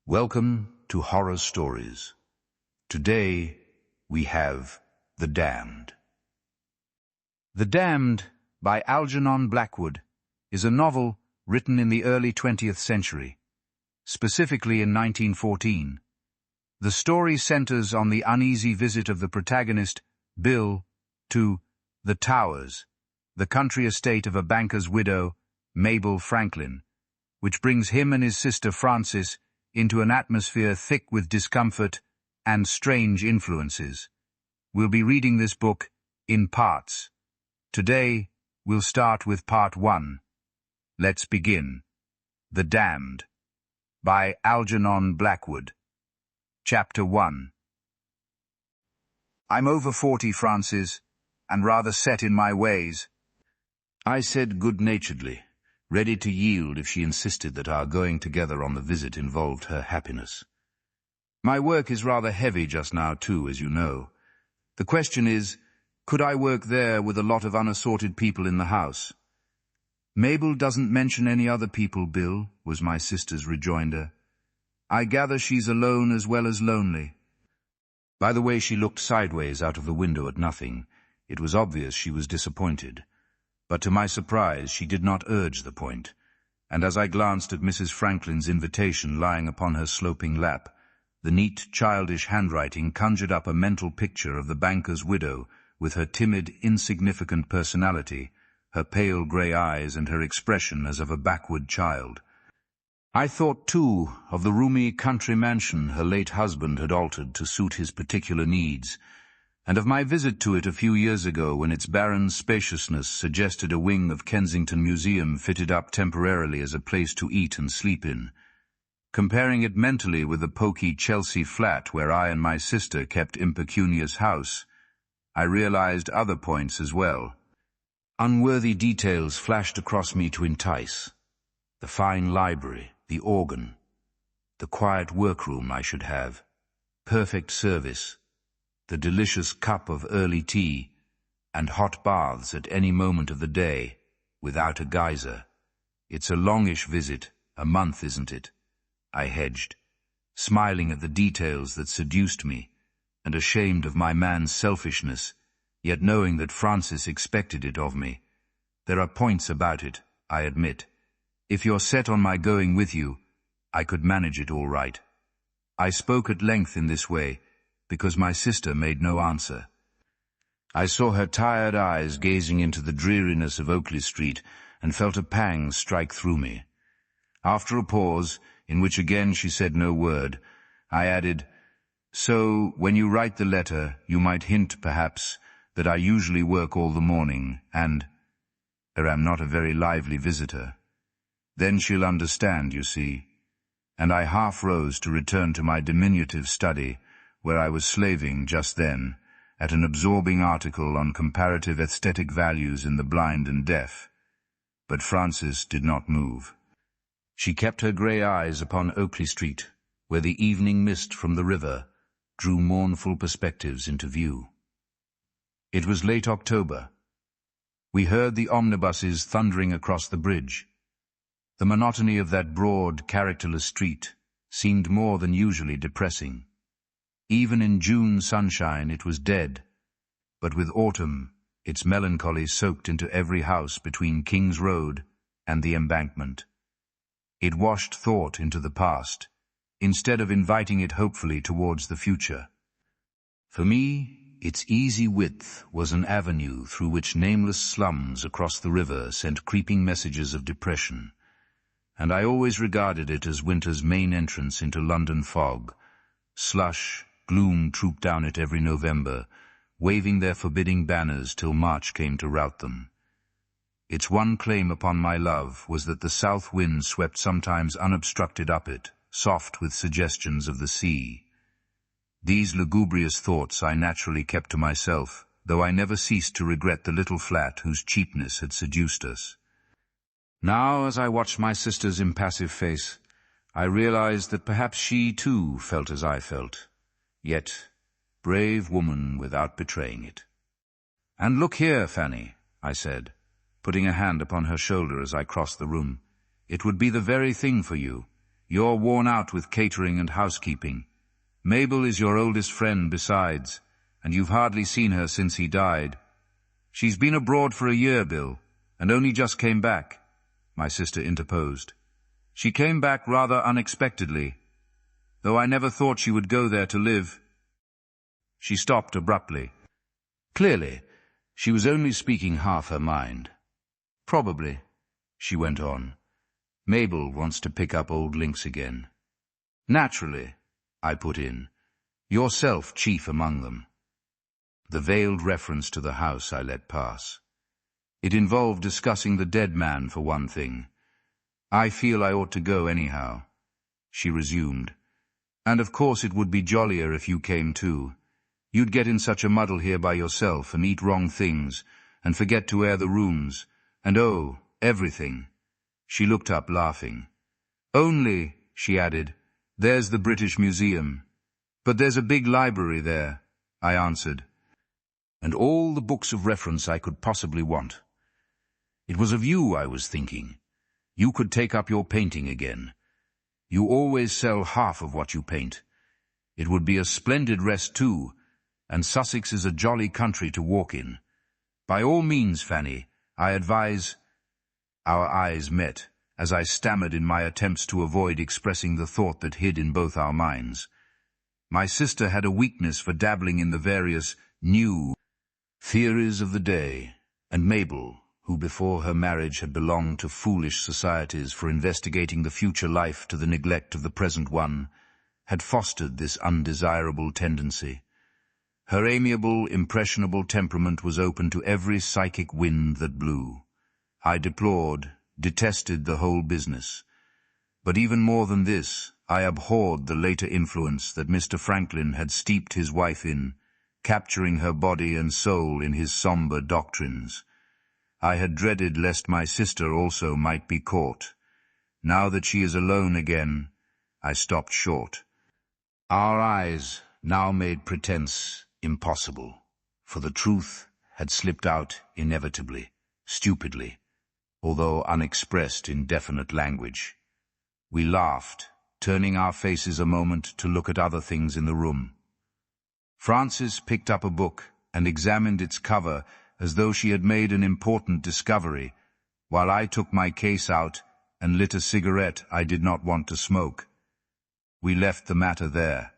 Welcome to Horror Stories. Today we have The Damned. The Damned by Algernon Blackwood is a novel written in the early 20th century, specifically in 1914. The story centers on the uneasy visit of the protagonist, Bill, to the Towers, the country estate of a banker's widow, Mabel Franklyn, which brings him and his sister Frances into an atmosphere thick with discomfort and strange influences. We'll be reading this book in parts. Today, we'll start with part 1. Let's begin. The Damned by Algernon Blackwood. Chapter 1. I'm over 40, Frances, and rather set in my ways, I said good-naturedly, ready to yield if she insisted that our going together on the visit involved her happiness. My work is rather heavy just now, too, as you know. The question is, could I work there with a lot of unassorted people in the house? Mabel doesn't mention any other people, Bill, was my sister's rejoinder. I gather she's alone as well as lonely. By the way she looked sideways out of the window at nothing, it was obvious she was disappointed. But to my surprise, she did not urge the point, and as I glanced at Mrs. Franklin's invitation lying upon her sloping lap, the neat, childish handwriting conjured up a mental picture of the banker's widow with her timid, insignificant personality, her pale grey eyes and her expression as of a backward child. I thought, too, of the roomy country mansion her late husband had altered to suit his particular needs, and of my visit to it a few years ago when its barren spaciousness suggested a wing of Kensington Museum fitted up temporarily as a place to eat and sleep in. Comparing it mentally with the poky Chelsea flat where I and my sister kept impecunious house, I realized other points as well. Unworthy details flashed across me to entice. The fine library, the organ, the quiet workroom I should have, perfect service, the delicious cup of early tea, and hot baths at any moment of the day, without a geyser. It's a longish visit, a month, isn't it? I hedged, smiling at the details that seduced me, and ashamed of my man's selfishness, yet knowing that Frances expected it of me. There are points about it, I admit. If you're set on my going with you, I could manage it all right. I spoke at length in this way, because my sister made no answer. I saw her tired eyes gazing into the dreariness of Oakley Street, and felt a pang strike through me. After a pause, in which again she said no word, I added, "So, when you write the letter, you might hint, perhaps, that I usually work all the morning, and am not a very lively visitor. Then she'll understand, you see." And I half rose to return to my diminutive study, where I was slaving just then at an absorbing article on comparative aesthetic values in the blind and deaf. But Frances did not move. She kept her grey eyes upon Oakley Street, where the evening mist from the river drew mournful perspectives into view. It was late October. We heard the omnibuses thundering across the bridge. The monotony of that broad, characterless street seemed more than usually depressing. Even in June sunshine it was dead, but with autumn its melancholy soaked into every house between King's Road and the Embankment. It washed thought into the past, instead of inviting it hopefully towards the future. For me, its easy width was an avenue through which nameless slums across the river sent creeping messages of depression, and I always regarded it as winter's main entrance into London fog. Slush, gloom trooped down it every November, waving their forbidding banners till March came to rout them. Its one claim upon my love was that the south wind swept sometimes unobstructed up it, soft with suggestions of the sea. These lugubrious thoughts I naturally kept to myself, though I never ceased to regret the little flat whose cheapness had seduced us. Now, as I watched my sister's impassive face, I realized that perhaps she, too, felt as I felt. Yet, brave woman without betraying it. "And look here, Fanny," I said, putting a hand upon her shoulder as I crossed the room. "It would be the very thing for you. You're worn out with catering and housekeeping. Mabel is your oldest friend besides, and you've hardly seen her since he died. She's been abroad for a year, Bill, and only just came back," my sister interposed. "She came back rather unexpectedly, though I never thought she would go there to live." She stopped abruptly. Clearly, she was only speaking half her mind. "Probably," she went on, "Mabel wants to pick up old links again." "Naturally," I put in, "yourself chief among them." The veiled reference to the house I let pass. It involved discussing the dead man, for one thing. "I feel I ought to go anyhow," she resumed. "And of course it would be jollier if you came too. You'd get in such a muddle here by yourself and eat wrong things, and forget to air the rooms, and oh, everything." She looked up, laughing. "Only," she added, "there's the British Museum." "But there's a big library there," I answered. "And all the books of reference I could possibly want. It was of you I was thinking. You could take up your painting again. You always sell half of what you paint. It would be a splendid rest too, and Sussex is a jolly country to walk in. By all means, Fanny, I advise—" Our eyes met, as I stammered in my attempts to avoid expressing the thought that hid in both our minds. My sister had a weakness for dabbling in the various new theories of the day, and Mabel, who before her marriage had belonged to foolish societies for investigating the future life to the neglect of the present one, had fostered this undesirable tendency. Her amiable, impressionable temperament was open to every psychic wind that blew. I deplored, detested the whole business. But even more than this, I abhorred the later influence that Mr. Franklyn had steeped his wife in, capturing her body and soul in his sombre doctrines. I had dreaded lest my sister also might be caught. Now that she is alone again, I stopped short. Our eyes now made pretense impossible, for the truth had slipped out inevitably, stupidly, although unexpressed in definite language. We laughed, turning our faces a moment to look at other things in the room. Frances picked up a book and examined its cover as though she had made an important discovery, while I took my case out and lit a cigarette I did not want to smoke. We left the matter there.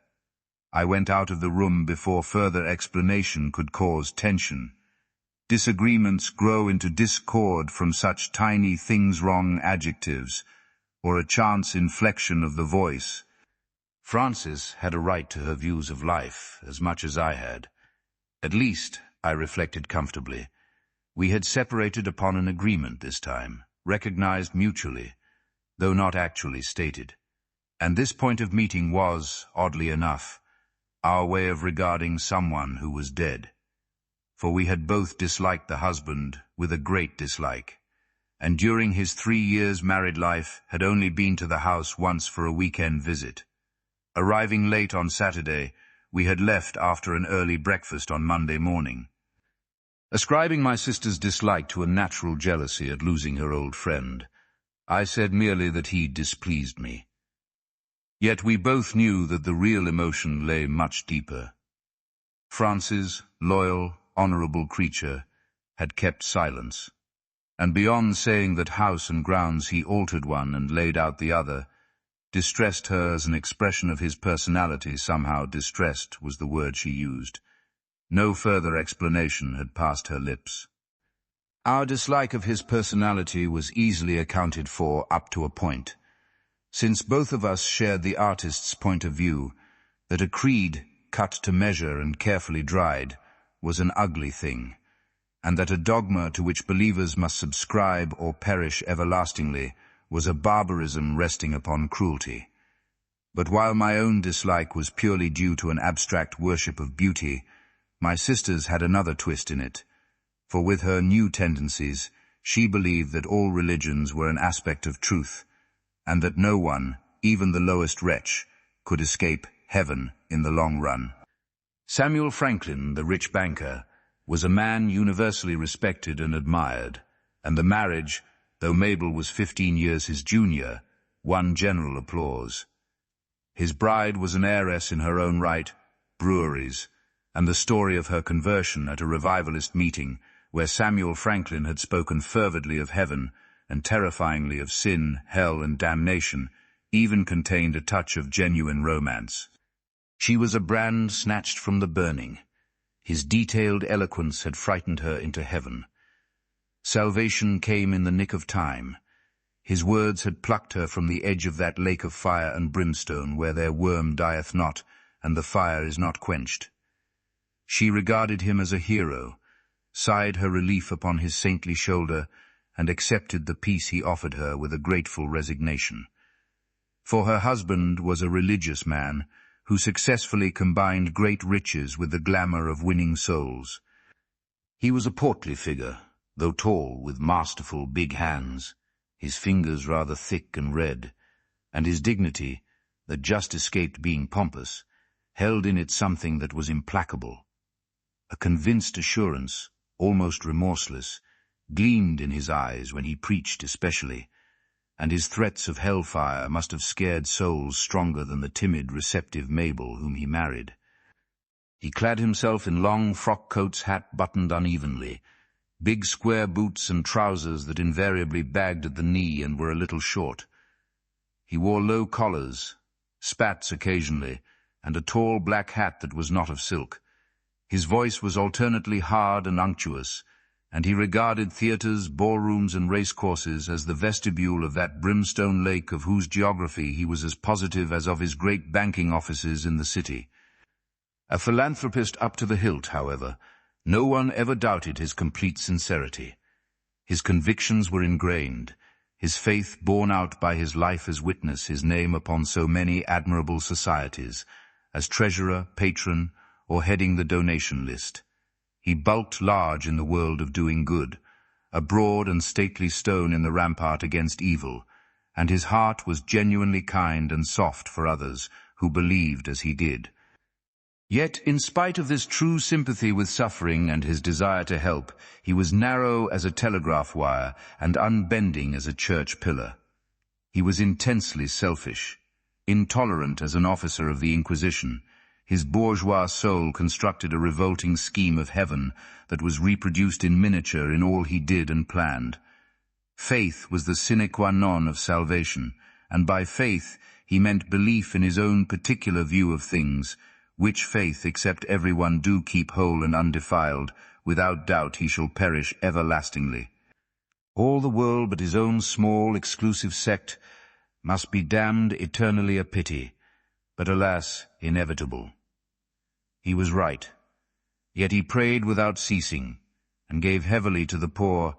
I went out of the room before further explanation could cause tension. Disagreements grow into discord from such tiny things-wrong adjectives, or a chance inflection of the voice. Frances had a right to her views of life, as much as I had. At least, I reflected comfortably, we had separated upon an agreement this time, recognized mutually, though not actually stated. And this point of meeting was, oddly enough, our way of regarding someone who was dead. For we had both disliked the husband with a great dislike, and during his 3 years' married life had only been to the house once for a weekend visit. Arriving late on Saturday, we had left after an early breakfast on Monday morning. Ascribing my sister's dislike to a natural jealousy at losing her old friend, I said merely that he displeased me. Yet we both knew that the real emotion lay much deeper. Frances, loyal, honorable creature, had kept silence, and beyond saying that house and grounds he altered one and laid out the other, distressed her as an expression of his personality. Somehow distressed was the word she used. No further explanation had passed her lips. Our dislike of his personality was easily accounted for up to a point, since both of us shared the artist's point of view that a creed cut to measure and carefully dried was an ugly thing, and that a dogma to which believers must subscribe or perish everlastingly was a barbarism resting upon cruelty. But while my own dislike was purely due to an abstract worship of beauty, my sister's had another twist in it, for with her new tendencies, she believed that all religions were an aspect of truth, and that no one, even the lowest wretch, could escape heaven in the long run. Samuel Franklyn, the rich banker, was a man universally respected and admired, and the marriage, though Mabel was 15 years his junior, won general applause. His bride was an heiress in her own right, breweries, and the story of her conversion at a revivalist meeting where Samuel Franklyn had spoken fervidly of heaven and terrifyingly of sin, hell, and damnation, even contained a touch of genuine romance. She was a brand snatched from the burning. His detailed eloquence had frightened her into heaven. Salvation came in the nick of time. His words had plucked her from the edge of that lake of fire and brimstone where their worm dieth not, and the fire is not quenched. She regarded him as a hero, sighed her relief upon his saintly shoulder, and accepted the peace he offered her with a grateful resignation. For her husband was a religious man who successfully combined great riches with the glamour of winning souls. He was a portly figure, though tall, with masterful big hands, his fingers rather thick and red, and his dignity, that just escaped being pompous, held in it something that was implacable. A convinced assurance, almost remorseless, gleamed in his eyes when he preached especially, and his threats of hellfire must have scared souls stronger than the timid, receptive Mabel whom he married. He clad himself in long frock coats, hat buttoned unevenly, big square boots and trousers that invariably bagged at the knee and were a little short. He wore low collars, spats occasionally, and a tall black hat that was not of silk. His voice was alternately hard and unctuous, and he regarded theatres, ballrooms, and racecourses as the vestibule of that brimstone lake of whose geography he was as positive as of his great banking offices in the city. A philanthropist up to the hilt, however, no one ever doubted his complete sincerity. His convictions were ingrained, his faith borne out by his life as witness, his name upon so many admirable societies, as treasurer, patron, or heading the donation list. He bulked large in the world of doing good, a broad and stately stone in the rampart against evil, and his heart was genuinely kind and soft for others who believed as he did. Yet, in spite of this true sympathy with suffering and his desire to help, he was narrow as a telegraph wire and unbending as a church pillar. He was intensely selfish, intolerant as an officer of the Inquisition. His bourgeois soul constructed a revolting scheme of heaven that was reproduced in miniature in all he did and planned. Faith was the sine qua non of salvation, and by faith he meant belief in his own particular view of things, which faith except everyone do keep whole and undefiled, without doubt he shall perish everlastingly. All the world but his own small exclusive sect must be damned eternally a pity, but alas, inevitable. He was right, yet he prayed without ceasing, and gave heavily to the poor,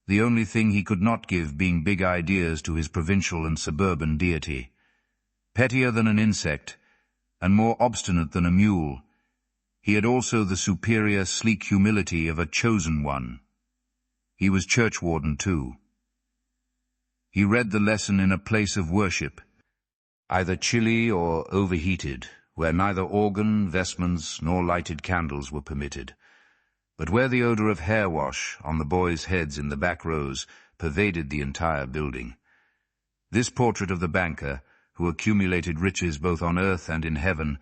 the only thing he could not give being big ideas to his provincial and suburban deity. Pettier than an insect, and more obstinate than a mule, he had also the superior, sleek humility of a chosen one. He was churchwarden too. He read the lesson in a place of worship, either chilly or overheated, where neither organ, vestments, nor lighted candles were permitted, but where the odor of hair wash on the boys' heads in the back rows pervaded the entire building. This portrait of the banker, who accumulated riches both on earth and in heaven,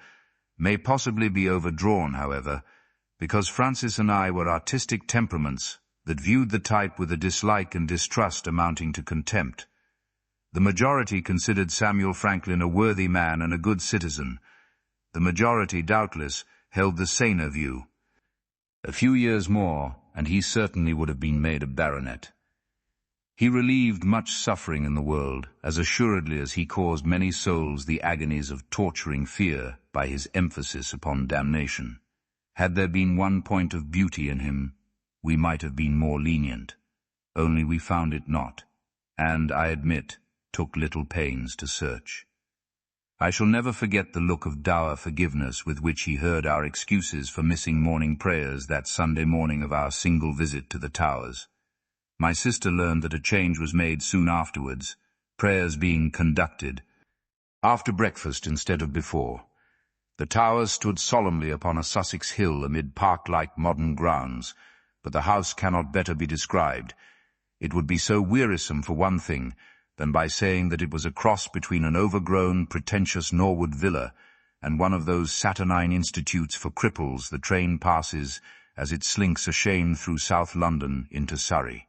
may possibly be overdrawn, however, because Francis and I were artistic temperaments that viewed the type with a dislike and distrust amounting to contempt. The majority considered Samuel Franklyn a worthy man and a good citizen. The majority, doubtless, held the saner view. A few years more, and he certainly would have been made a baronet. He relieved much suffering in the world, as assuredly as he caused many souls the agonies of torturing fear by his emphasis upon damnation. Had there been one point of beauty in him, we might have been more lenient. Only we found it not, and, I admit, took little pains to search. I shall never forget the look of dour forgiveness with which he heard our excuses for missing morning prayers that Sunday morning of our single visit to the Towers. My sister learned that a change was made soon afterwards, prayers being conducted after breakfast instead of before. The Towers stood solemnly upon a Sussex hill amid park-like modern grounds, but the house cannot better be described. It would be so wearisome, for one thing, than by saying that it was a cross between an overgrown, pretentious Norwood villa and one of those saturnine institutes for cripples the train passes as it slinks ashamed through South London into Surrey.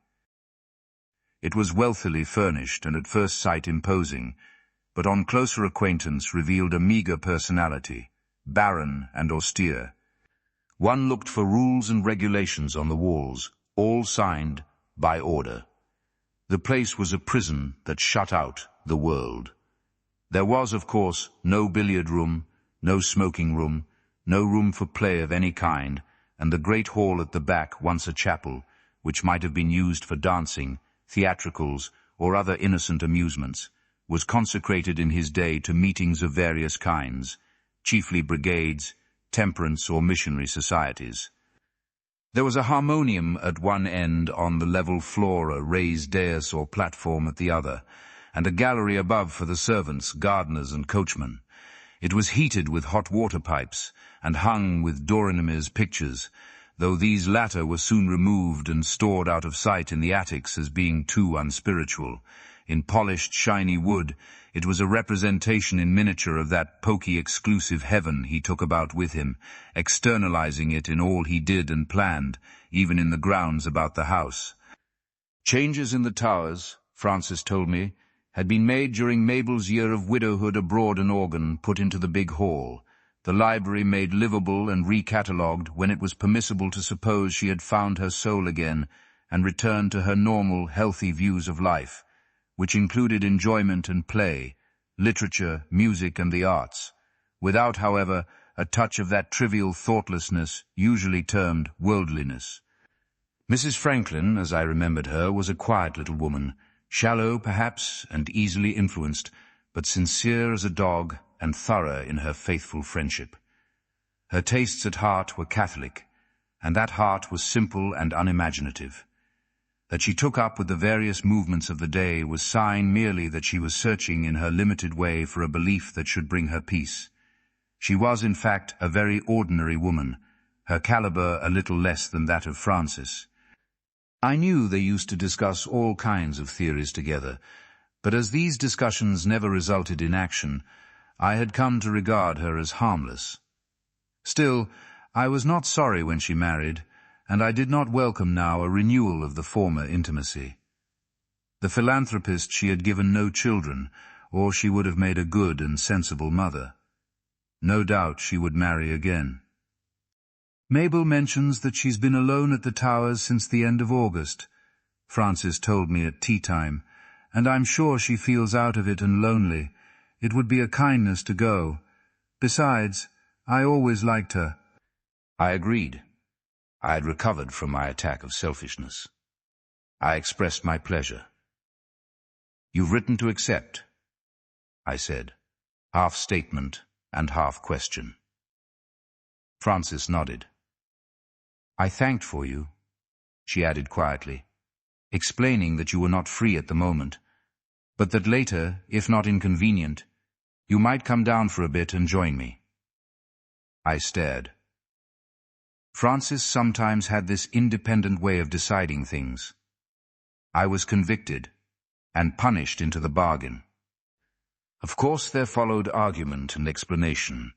It was wealthily furnished and at first sight imposing, but on closer acquaintance revealed a meagre personality, barren and austere. One looked for rules and regulations on the walls, all signed by order. The place was a prison that shut out the world. There was, of course, no billiard room, no smoking room, no room for play of any kind, and the great hall at the back, once a chapel, which might have been used for dancing, theatricals, or other innocent amusements, was consecrated in his day to meetings of various kinds, chiefly brigades, temperance or missionary societies. There was a harmonium at one end on the level floor, a raised dais or platform at the other, and a gallery above for the servants, gardeners and coachmen. It was heated with hot water pipes and hung with Dorinimer's pictures, though these latter were soon removed and stored out of sight in the attics as being too unspiritual. In polished, shiny wood, it was a representation in miniature of that poky, exclusive heaven he took about with him, externalizing it in all he did and planned, even in the grounds about the house. Changes in the towers, Francis told me, had been made during Mabel's year of widowhood, abroad an organ put into the big hall, the library made livable and recatalogued when it was permissible to suppose she had found her soul again and returned to her normal, healthy views of life, which included enjoyment and play, literature, music and the arts, without, however, a touch of that trivial thoughtlessness usually termed worldliness. Mrs. Franklyn, as I remembered her, was a quiet little woman, shallow, perhaps, and easily influenced, but sincere as a dog and thorough in her faithful friendship. Her tastes at heart were Catholic, and that heart was simple and unimaginative. That she took up with the various movements of the day was sign merely that she was searching in her limited way for a belief that should bring her peace. She was, in fact, a very ordinary woman, her caliber a little less than that of Francis. I knew they used to discuss all kinds of theories together, but as these discussions never resulted in action, I had come to regard her as harmless. Still, I was not sorry when she married, and I did not welcome now a renewal of the former intimacy. The philanthropist she had given no children, or she would have made a good and sensible mother. No doubt she would marry again. Mabel mentions that she's been alone at the Towers since the end of August, Francis told me at tea-time, and I'm sure she feels out of it and lonely. It would be a kindness to go. Besides, I always liked her. I agreed. I had recovered from my attack of selfishness. I expressed my pleasure. "You've written to accept," I said, half statement and half question. Francis nodded. "I thanked for you," she added quietly, explaining that you were not free at the moment, but that later, if not inconvenient, you might come down for a bit and join me. I stared. Francis sometimes had this independent way of deciding things. I was convicted, and punished into the bargain. Of course there followed argument and explanation,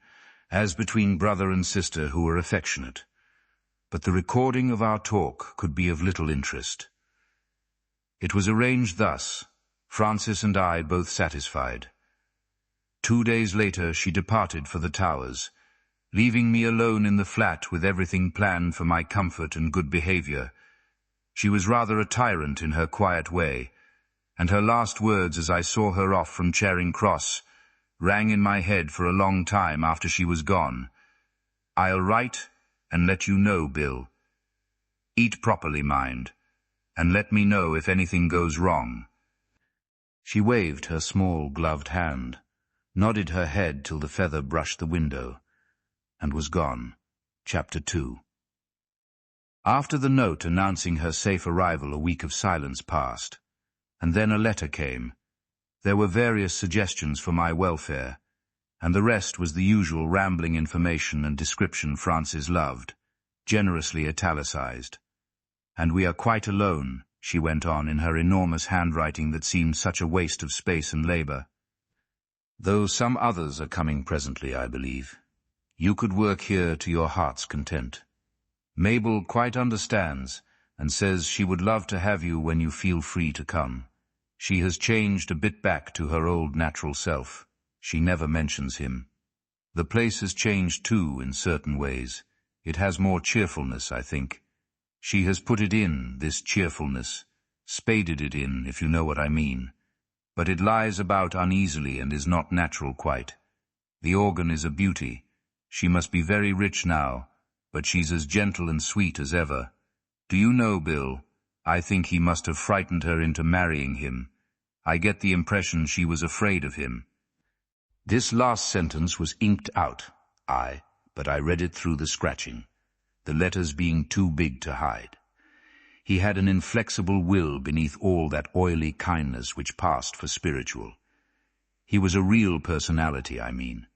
as between brother and sister who were affectionate, but the recording of our talk could be of little interest. It was arranged thus, Francis and I both satisfied. 2 days later she departed for the Towers, leaving me alone in the flat with everything planned for my comfort and good behavior. She was rather a tyrant in her quiet way, and her last words as I saw her off from Charing Cross rang in my head for a long time after she was gone. "I'll write and let you know, Bill. Eat properly, mind, and let me know if anything goes wrong." She waved her small gloved hand, nodded her head till the feather brushed the window, and was gone. Chapter 2. After the note announcing her safe arrival, a week of silence passed, and then a letter came. There were various suggestions for my welfare, and the rest was the usual rambling information and description Francis loved, generously italicized. "And we are quite alone," she went on in her enormous handwriting that seemed such a waste of space and labor. Though some others are coming presently, I believe. You could work here to your heart's content. Mabel quite understands and says she would love to have you when you feel free to come. She has changed a bit back to her old natural self. She never mentions him. The place has changed too in certain ways. It has more cheerfulness, I think. She has put it in, this cheerfulness, spaded it in, if you know what I mean. But it lies about uneasily and is not natural quite. The organ is a beauty. She must be very rich now, but she's as gentle and sweet as ever. Do you know, Bill, I think he must have frightened her into marrying him. I get the impression she was afraid of him. This last sentence was inked out, but I read it through the scratching, the letters being too big to hide. He had an inflexible will beneath all that oily kindness which passed for spiritual. He was a real personality, I mean.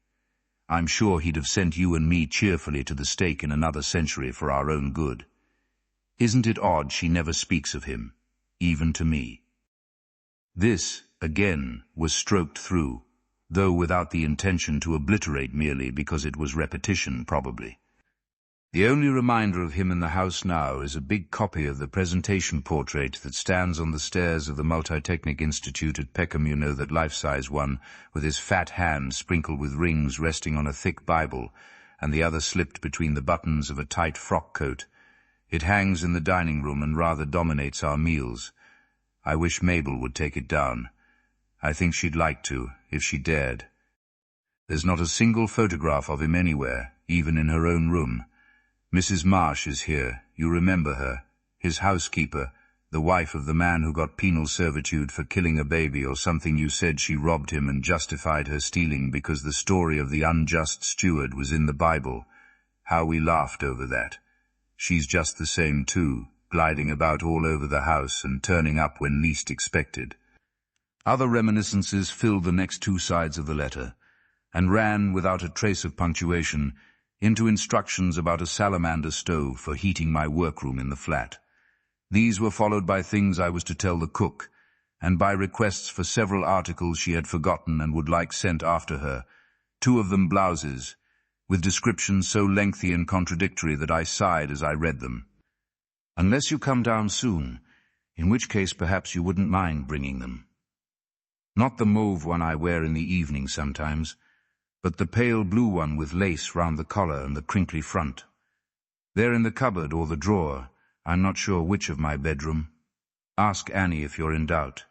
I'm sure he'd have sent you and me cheerfully to the stake in another century for our own good. Isn't it odd she never speaks of him, even to me? This, again, was stroked through, though without the intention to obliterate merely because it was repetition, probably. The only reminder of him in the house now is a big copy of the presentation portrait that stands on the stairs of the Multitechnic Institute at Peckham, you know, that life-size one, with his fat hand sprinkled with rings resting on a thick Bible, and the other slipped between the buttons of a tight frock coat. It hangs in the dining room and rather dominates our meals. I wish Mabel would take it down. I think she'd like to, if she dared. There's not a single photograph of him anywhere, even in her own room. Mrs. Marsh is here, you remember her, his housekeeper, the wife of the man who got penal servitude for killing a baby or something. You said she robbed him and justified her stealing because the story of the unjust steward was in the Bible. How we laughed over that. She's just the same too, gliding about all over the house and turning up when least expected. Other reminiscences filled the next two sides of the letter, and ran, without a trace of punctuation, into instructions about a salamander stove for heating my workroom in the flat. These were followed by things I was to tell the cook, and by requests for several articles she had forgotten and would like sent after her, 2 of them blouses, with descriptions so lengthy and contradictory that I sighed as I read them. Unless you come down soon, in which case perhaps you wouldn't mind bringing them. Not the mauve one I wear in the evening sometimes, but the pale blue one with lace round the collar and the crinkly front. They're in the cupboard or the drawer. I'm not sure which of my bedroom. Ask Annie if you're in doubt.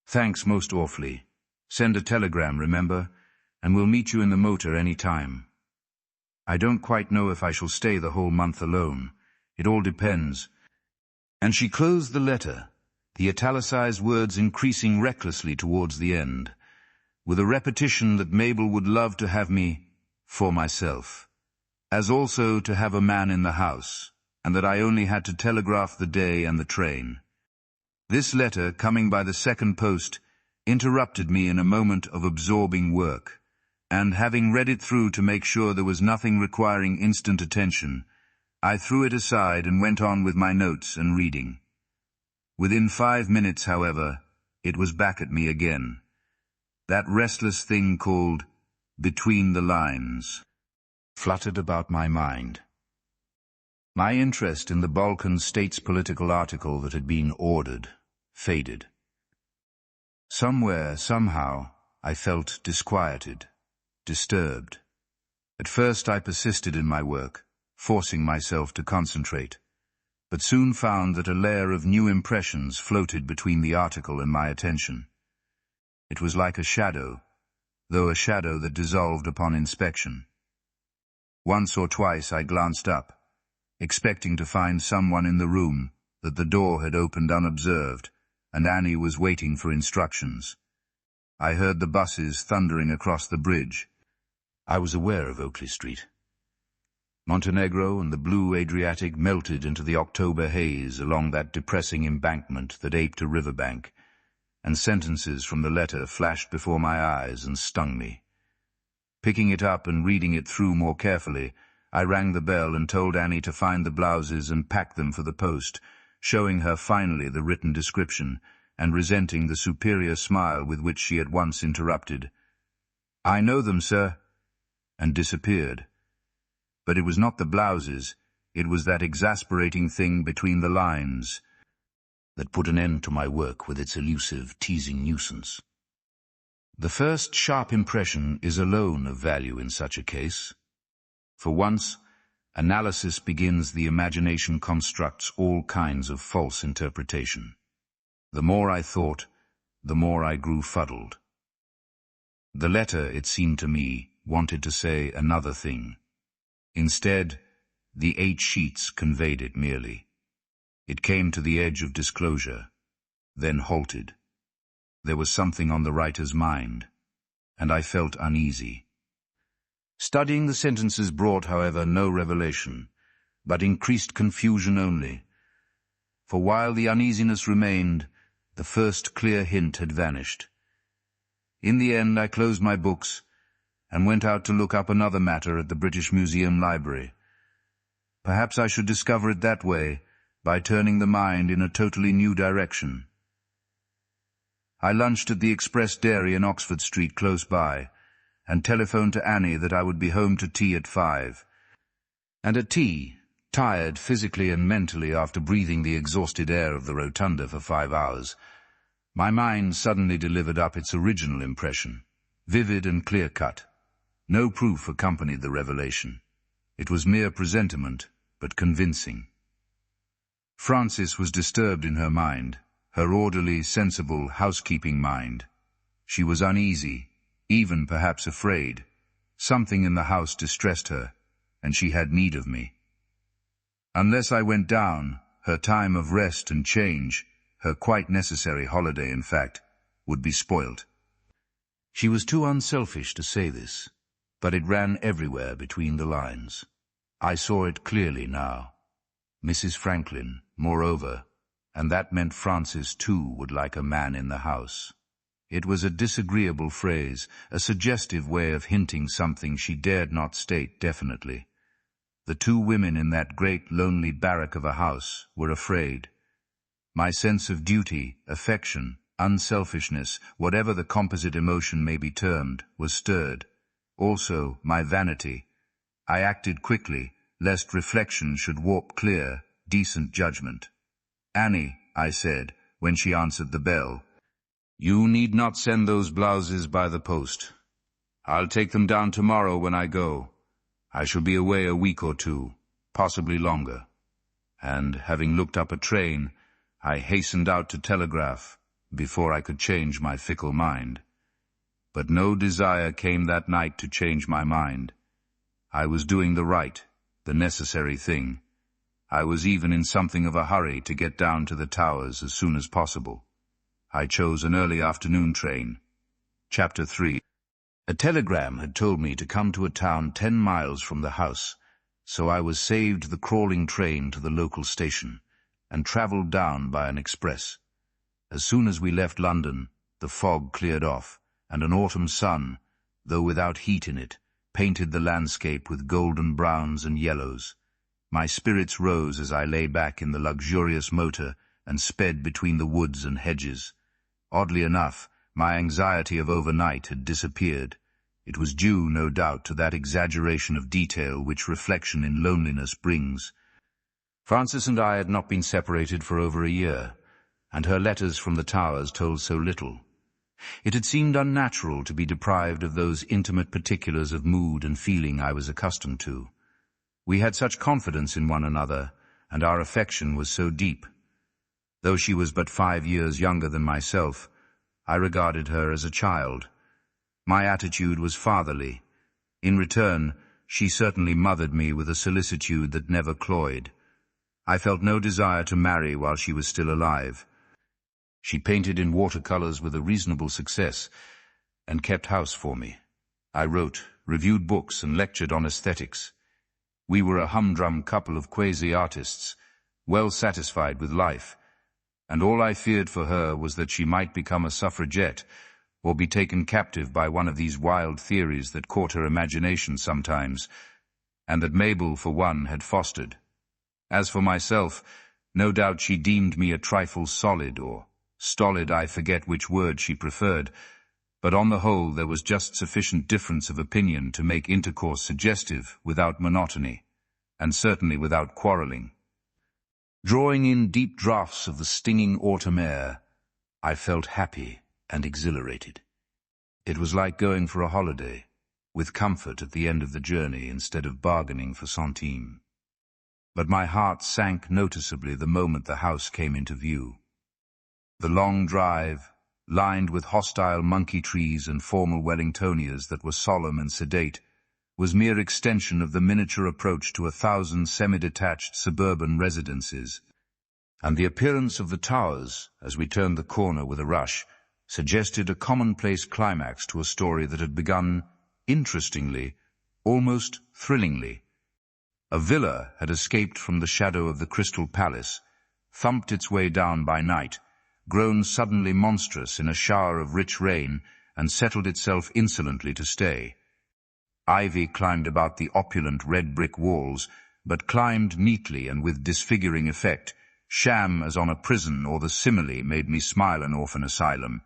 Thanks most awfully. Send a telegram, remember, and we'll meet you in the motor any time. I don't quite know if I shall stay the whole month alone. It all depends. And she closed the letter, the italicized words increasing recklessly towards the end, with a repetition that Mabel would love to have me for myself, as also to have a man in the house, and that I only had to telegraph the day and the train. This letter, coming by the second post, interrupted me in a moment of absorbing work, and having read it through to make sure there was nothing requiring instant attention, I threw it aside and went on with my notes and reading. Within 5 minutes, however, it was back at me again. That restless thing called between the lines fluttered about my mind. My interest in the Balkan States political article that had been ordered faded. Somewhere, somehow, I felt disquieted, disturbed. At first I persisted in my work, forcing myself to concentrate, but soon found that a layer of new impressions floated between the article and my attention. It was like a shadow, though a shadow that dissolved upon inspection. Once or twice I glanced up, expecting to find someone in the room, that the door had opened unobserved, and Annie was waiting for instructions. I heard the buses thundering across the bridge. I was aware of Oakley Street. Montenegro and the blue Adriatic melted into the October haze along that depressing embankment that aped a riverbank, and sentences from the letter flashed before my eyes and stung me. Picking it up and reading it through more carefully, I rang the bell and told Annie to find the blouses and pack them for the post, showing her finally the written description, and resenting the superior smile with which she at once interrupted. "I know them, sir," and disappeared. But it was not the blouses, it was that exasperating thing between the lines that put an end to my work with its elusive, teasing nuisance. The first sharp impression is alone of value in such a case. For once, analysis begins, the imagination constructs all kinds of false interpretation. The more I thought, the more I grew fuddled. The letter, it seemed to me, wanted to say another thing. Instead, the 8 sheets conveyed it merely. It came to the edge of disclosure, then halted. There was something on the writer's mind, and I felt uneasy. Studying the sentences brought, however, no revelation, but increased confusion only. For while the uneasiness remained, the first clear hint had vanished. In the end, I closed my books and went out to look up another matter at the British Museum Library. Perhaps I should discover it that way, by turning the mind in a totally new direction. I lunched at the Express Dairy in Oxford Street close by, and telephoned to Annie that I would be home to tea at 5. And at tea, tired physically and mentally after breathing the exhausted air of the rotunda for 5 hours, my mind suddenly delivered up its original impression, vivid and clear-cut. No proof accompanied the revelation. It was mere presentiment, but convincing. Frances was disturbed in her mind, her orderly, sensible, housekeeping mind. She was uneasy, even perhaps afraid. Something in the house distressed her, and she had need of me. Unless I went down, her time of rest and change, her quite necessary holiday, in fact, would be spoilt. She was too unselfish to say this, but it ran everywhere between the lines. I saw it clearly now. Mrs. Franklyn, moreover, and that meant Frances too would like a man in the house. It was a disagreeable phrase, a suggestive way of hinting something she dared not state definitely. The 2 women in that great lonely barrack of a house were afraid. My sense of duty, affection, unselfishness, whatever the composite emotion may be termed, was stirred. Also, my vanity. I acted quickly, lest reflection should warp clear, decent judgment. "Annie," I said, when she answered the bell, "you need not send those blouses by the post. I'll take them down tomorrow when I go. I shall be away a week or 2, possibly longer." And, having looked up a train, I hastened out to telegraph, before I could change my fickle mind. But no desire came that night to change my mind. I was doing the right, the necessary thing. I was even in something of a hurry to get down to the Towers as soon as possible. I chose an early afternoon train. Chapter 3. A telegram had told me to come to a town 10 miles from the house, so I was saved the crawling train to the local station, and travelled down by an express. As soon as we left London, the fog cleared off, and an autumn sun, though without heat in it, painted the landscape with golden browns and yellows. My spirits rose as I lay back in the luxurious motor and sped between the woods and hedges. Oddly enough, my anxiety of overnight had disappeared. It was due, no doubt, to that exaggeration of detail which reflection in loneliness brings. Frances and I had not been separated for over a year, and her letters from the Towers told so little. It had seemed unnatural to be deprived of those intimate particulars of mood and feeling I was accustomed to. We had such confidence in one another, and our affection was so deep. Though she was but 5 years younger than myself, I regarded her as a child. My attitude was fatherly. In return, she certainly mothered me with a solicitude that never cloyed. I felt no desire to marry while she was still alive. She painted in watercolors with a reasonable success, and kept house for me. I wrote, reviewed books, and lectured on aesthetics. We were a humdrum couple of quasi-artists, well satisfied with life, and all I feared for her was that she might become a suffragette, or be taken captive by one of these wild theories that caught her imagination sometimes, and that Mabel, for one, had fostered. As for myself, No doubt she deemed me a trifle solid or stolid, I forget which word she preferred, but on the whole there was just sufficient difference of opinion to make intercourse suggestive without monotony, and certainly without quarrelling. Drawing in deep draughts of the stinging autumn air, I felt happy and exhilarated. It was like going for a holiday, with comfort at the end of the journey instead of bargaining for centimes. But my heart sank noticeably the moment the house came into view. The long drive, lined with hostile monkey trees and formal Wellingtonias that were solemn and sedate, was mere extension of the miniature approach to 1,000 semi-detached suburban residences, and the appearance of the towers, as we turned the corner with a rush, suggested a commonplace climax to a story that had begun interestingly, almost thrillingly. A villa had escaped from the shadow of the Crystal Palace, thumped its way down by night, grown suddenly monstrous in a shower of rich rain, and settled itself insolently to stay. Ivy climbed about the opulent red brick walls, but climbed neatly and with disfiguring effect. Sham as on a prison or the simile made me smile an orphan asylum.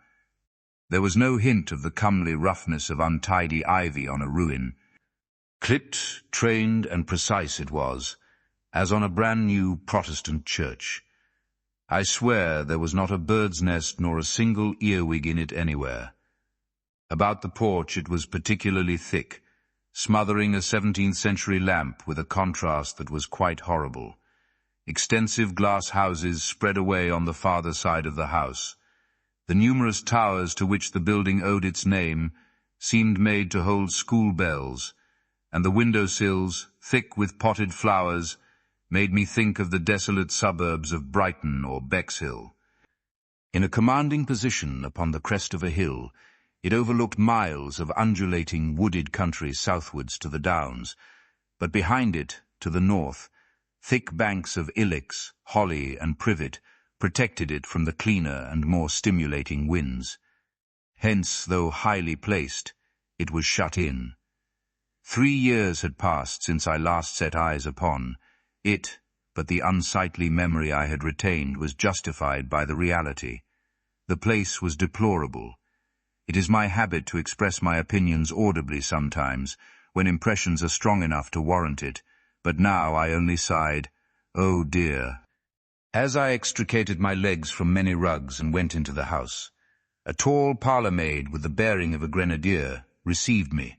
There was no hint of the comely roughness of untidy ivy on a ruin. Clipped, trained, and precise it was, as on a brand-new Protestant church. I swear there was not a bird's nest nor a single earwig in it anywhere. About the porch it was particularly thick, smothering a 17th-century lamp with a contrast that was quite horrible. Extensive glass houses spread away on the farther side of the house. The numerous towers to which the building owed its name seemed made to hold school bells, and the window-sills, thick with potted flowers, made me think of the desolate suburbs of Brighton or Bexhill. In a commanding position upon the crest of a hill, it overlooked miles of undulating, wooded country southwards to the downs, but behind it, to the north, thick banks of ilex, holly, and privet protected it from the cleaner and more stimulating winds. Hence, though highly placed, it was shut in. 3 years had passed since I last set eyes upon it, but the unsightly memory I had retained was justified by the reality. The place was deplorable. It is my habit to express my opinions audibly sometimes, when impressions are strong enough to warrant it, but now I only sighed, "Oh dear." As I extricated my legs from many rugs and went into the house, a tall parlour-maid with the bearing of a grenadier received me,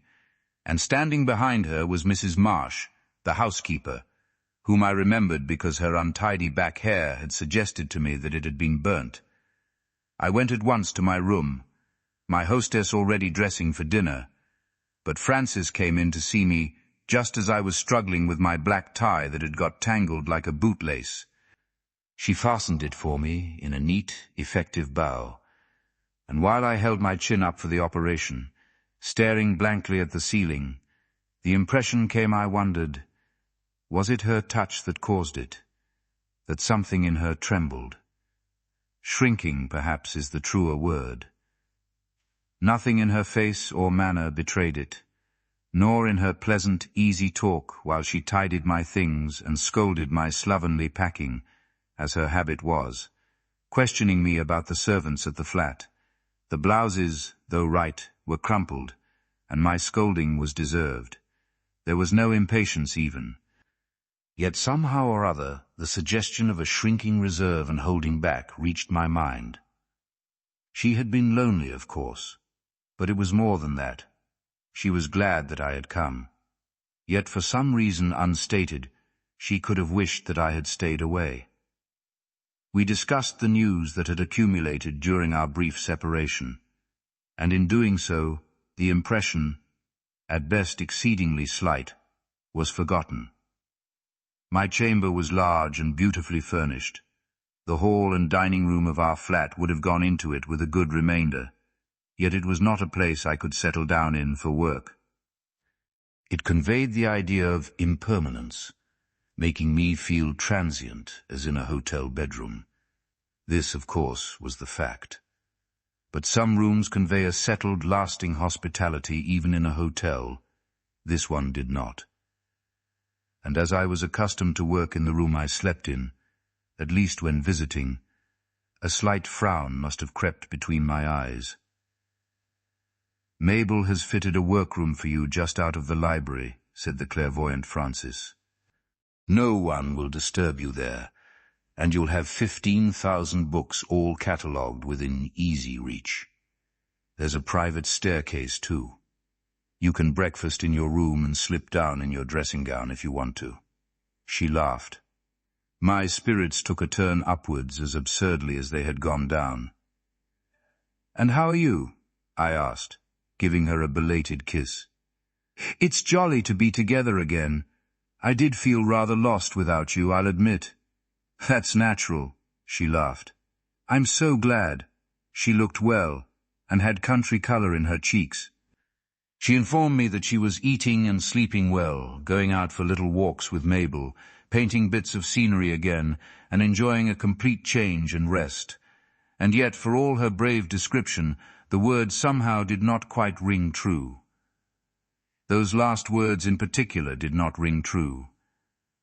and standing behind her was Mrs. Marsh, the housekeeper, whom I remembered because her untidy back hair had suggested to me that it had been burnt. I went at once to my room, my hostess already dressing for dinner, but Frances came in to see me just as I was struggling with my black tie that had got tangled like a bootlace. She fastened it for me in a neat, effective bow, and while I held my chin up for the operation, staring blankly at the ceiling, the impression came I wondered, was it her touch that caused it, that something in her trembled? Shrinking, perhaps, is the truer word. Nothing in her face or manner betrayed it, nor in her pleasant, easy talk while she tidied my things and scolded my slovenly packing, as her habit was, questioning me about the servants at the flat. The blouses, though right, were crumpled, and my scolding was deserved. There was no impatience even. Yet somehow or other, the suggestion of a shrinking reserve and holding back reached my mind. She had been lonely, of course, but it was more than that. She was glad that I had come. Yet for some reason unstated, she could have wished that I had stayed away. We discussed the news that had accumulated during our brief separation, and in doing so, the impression, at best exceedingly slight, was forgotten. My chamber was large and beautifully furnished. The hall and dining room of our flat would have gone into it with a good remainder, yet it was not a place I could settle down in for work. It conveyed the idea of impermanence, making me feel transient as in a hotel bedroom. This, of course, was the fact. But some rooms convey a settled, lasting hospitality even in a hotel. This one did not. And as I was accustomed to work in the room I slept in, at least when visiting. A slight frown must have crept between my eyes. "Mabel has fitted a workroom for you just out of the library," said the clairvoyant Francis. "No one will disturb you there, and you'll have 15,000 books all catalogued within easy reach. There's a private staircase, too. You can breakfast in your room and slip down in your dressing gown if you want to." She laughed. My spirits took a turn upwards as absurdly as they had gone down. "And how are you?" I asked, giving her a belated kiss. "It's jolly to be together again. I did feel rather lost without you, I'll admit." "That's natural," she laughed. "I'm so glad." She looked well, and had country colour in her cheeks. She informed me that she was eating and sleeping well, going out for little walks with Mabel, painting bits of scenery again, and enjoying a complete change and rest. And yet, for all her brave description, the words somehow did not quite ring true. Those last words in particular did not ring true.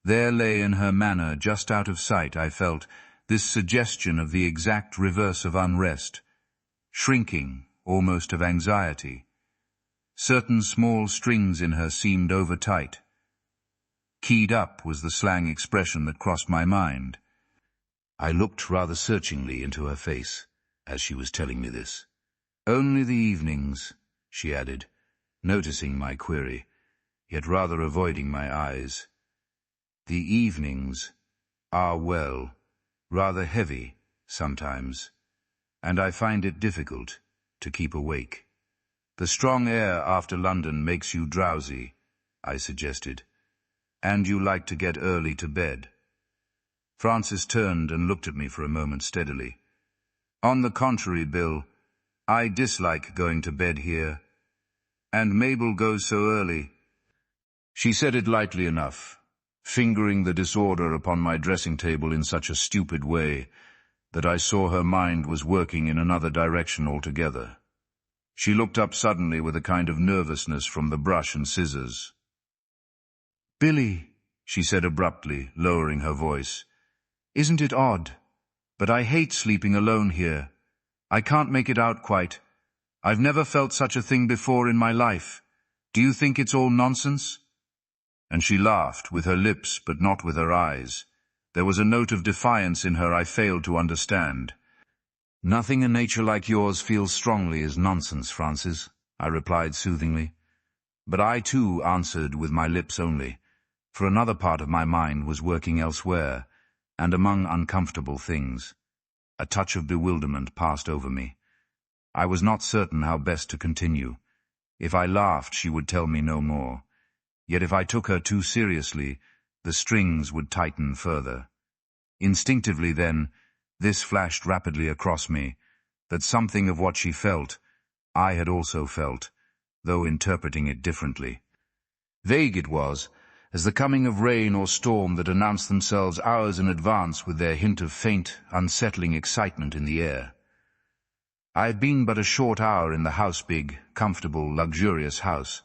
There lay in her manner, just out of sight, I felt, this suggestion of the exact reverse of unrest, shrinking, almost of anxiety. Certain small strings in her seemed over-tight. "Keyed up" was the slang expression that crossed my mind. I looked rather searchingly into her face as she was telling me this. "Only the evenings," she added, noticing my query, yet rather avoiding my eyes. "The evenings are, well, rather heavy sometimes, and I find it difficult to keep awake." "The strong air after London makes you drowsy," I suggested, "and you like to get early to bed." Francis turned and looked at me for a moment steadily. "On the contrary, Bill, I dislike going to bed here. And Mabel goes so early." She said it lightly enough, fingering the disorder upon my dressing table in such a stupid way that I saw her mind was working in another direction altogether. She looked up suddenly with a kind of nervousness from the brush and scissors. "Billy," she said abruptly, lowering her voice, "isn't it odd? But I hate sleeping alone here. I can't make it out quite. I've never felt such a thing before in my life. Do you think it's all nonsense?" And she laughed, with her lips but not with her eyes. There was a note of defiance in her I failed to understand. "Nothing in nature like yours feels strongly as nonsense, Francis," I replied soothingly. But I too answered with my lips only, for another part of my mind was working elsewhere, and among uncomfortable things. A touch of bewilderment passed over me. I was not certain how best to continue. If I laughed, she would tell me no more. Yet if I took her too seriously, the strings would tighten further. Instinctively, then, this flashed rapidly across me, that something of what she felt, I had also felt, though interpreting it differently. Vague it was, as the coming of rain or storm that announced themselves hours in advance with their hint of faint, unsettling excitement in the air. I had been but a short hour in the house-big, comfortable, luxurious house,